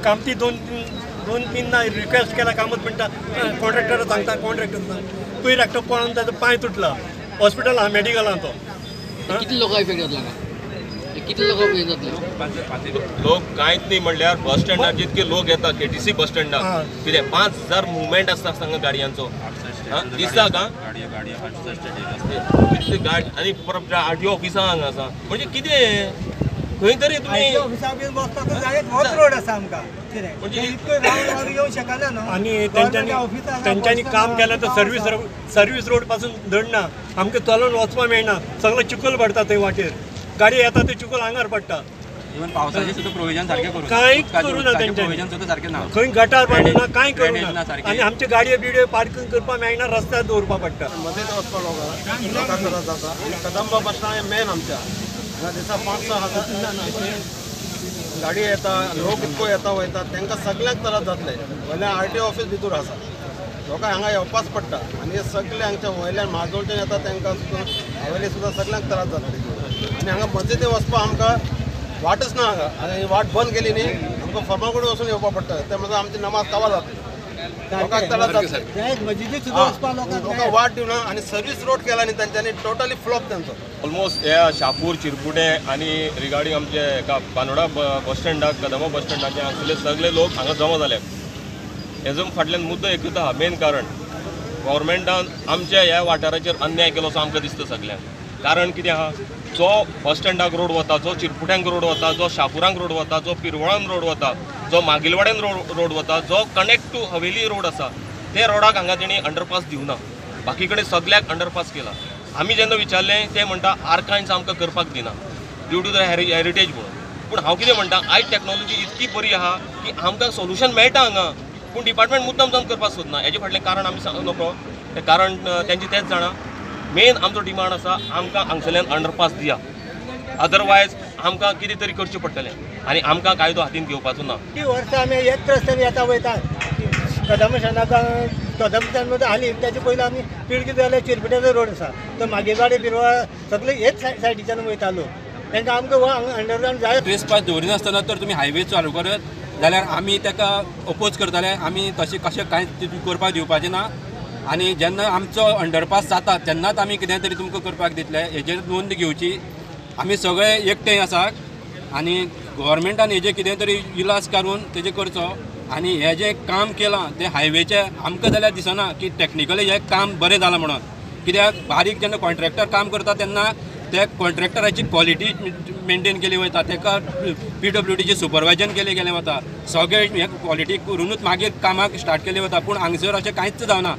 काम ती दोन तीनदा रिक्वेस्ट केला कामच म्हणटा कॉन्ट्रॅक्टर सांगता पयर एकटो पळोवन ताजो पांय तुटला हॉस्पिटल हा मेडिकलान तो कितले लोक इफेक्ट जातले कितले लोक इफेक्ट जातले लोक कांयच नाही म्हणल्यार बस स्टँडार जितके लोक येतात केटीसी बस स्टँडार कितें 5000 मुवमेंट आसता सांगा गाडयांचो दिसता का कितले गाडी आनी परत आरटीओ ऑफिसां हांगा आसा म्हणजे कितें खंय तरी तुमी रोड आसा आमकां म्हणजे येऊ शकना न्हू आणि त्यांच्यानी काम केलं तर सर्व्हिस रोड पासून धडना आमकां चलून वचपाक मेळना सगळो चिखल पडटा थंय वाटेर गाडी येता ते चिखल आंगार पडटा इवन पावसाचे सुद्धा प्रोविजन सारखे करू कांय करू ना त्यांच्यानी प्रोविजन सुद्धा सारखे ना खंय गटार बांदना कांय करू ना आनी आमचे गाडयो बिडयो पार्किंग करपाक मेळना रस्त्यार दवरपाक पडटा मदींच वचपाक लोकांक त्रास जाता आनी कदंबा बस स्टँड हें मेन आमच्या हांगा दिसा 5-6 हजार गाडी येता लोक इतको येता वयता तांकां सगळ्यांक त्रास जातले वयल्यान आरटीओ ऑफीस भितर आसा लोकांक हांगा येवपाच पडटा आनी हे सगळे हांगच्या वयल्यान माजोळच्यान येता तांकां सुद्दां हावेली सुद्दां सगळ्यांक त्रास जातले आनी हांगा मस्जिदीन वचपाक आमकां वाटच ना हांगा आनी वाट बंद केली न्ही आमकां फर्मागुडी वचून येवपाक पडटा ते म्हणजे आमची नमाज काबार जातली लोकांक त्रास जातले लोकांक वाट दिवना आनी सर्वीस रोड केला न्ही तांच्यांनी टोटली फ्लॉप तांचो ऑलमोस्ट ह्या शापूर चिरपुडे आणि रिगार्डिंग आमचे एका बांदोडा बस स्टँडाक कदंबा बस स्टँडाचे हांगसरले सगळे लोक हांगा जमा जाले हेजो फाटल्यान मुद्दो एकूच आहा मेन कारण गव्हर्मेंटान आमच्या ह्या वाठाराचेर अन्याय केलो असो आमकां दिसता सगळ्यांक कारण कितें आहा जो बस स्टँडाक रोड वता जो चिरपुड्यांक रोड वता जो शापुरांक रोड वता जो पिरवळान रोड वता जो मागिलवाड्यान रोड वता जो कनेक्ट टू हवेली रोड आसा ते रोडाक हांगा तेणी अंडरपास दिवना बाकी कडेन सगळ्याक अंडरपास केला आमी जेन्ना विचारलें ते म्हणटा आर्कायन्स आमकां करपाक दिना ड्यू टू द हेरिटेज म्हणून पूण हांव कितें म्हणटा आयज टॅक्नॉलॉजी इतकी बरी आहा की आमकां सोल्युशन मेळटा हांगा पूण डिपार्टमेंट मुद्दाम जावन करपाक सोदना हेजे फाटलें कारण आमी सांगलो तें कारण तेंचे तेंच जाणा मेन आमचो डिमांड आसा आमकां हांगसरल्यान अंडरपास दिया अदरवायज आमकां कितें तरी करचें पडटलें आनी आमकां कायदो हातीन घेवपाचो ना ती वर्सां आमी एक रस्त्यान येता वयता कदंबा स्टँड हाली त्याचे पयलीं आमी पिळगी जाल्यार चिरपिट्याचो रोड आसा तो मागीरवाडी बिरवा सगळे हेच सायडीच्यान वयतालो तांकां आमकां अंडरग्रावंड जाय ट्रेसपास दवरिनासतना तर तुमी हायवे चालू करत जाल्यार आमी ताका ओपोज करताले आमी तशें कशें कांय करपाक दिवपाचें ना आनी जेन्ना आमचो अंडरपास जाता तेन्नाच आमी कितें तरी तुमकां करपाक दितले हेजेर नोंद घेवची आमी सगळे एकठांय आसात आनी गव्हर्मेंटान हेजेर कितें तरी इलाज काडून तेजें करचो आनी हें जें काम केलां तें हायवेचें आमकां जाल्यार दिसना की टॅक्निकली हें काम बरें जालां म्हणून कित्याक बारीक जेन्ना कॉन्ट्रॅक्टर काम करता तेन्ना त्या कॉन्ट्रॅक्टराची क्वॉलिटी मेंटेन केली वता ताका PWDचें सुपरवायजन केलें गेलें वता सगळे हे क्वॉलिटी करूनच मागीर कामाक स्टार्ट केलें वता पूण हांगसर अशें कांयच जावना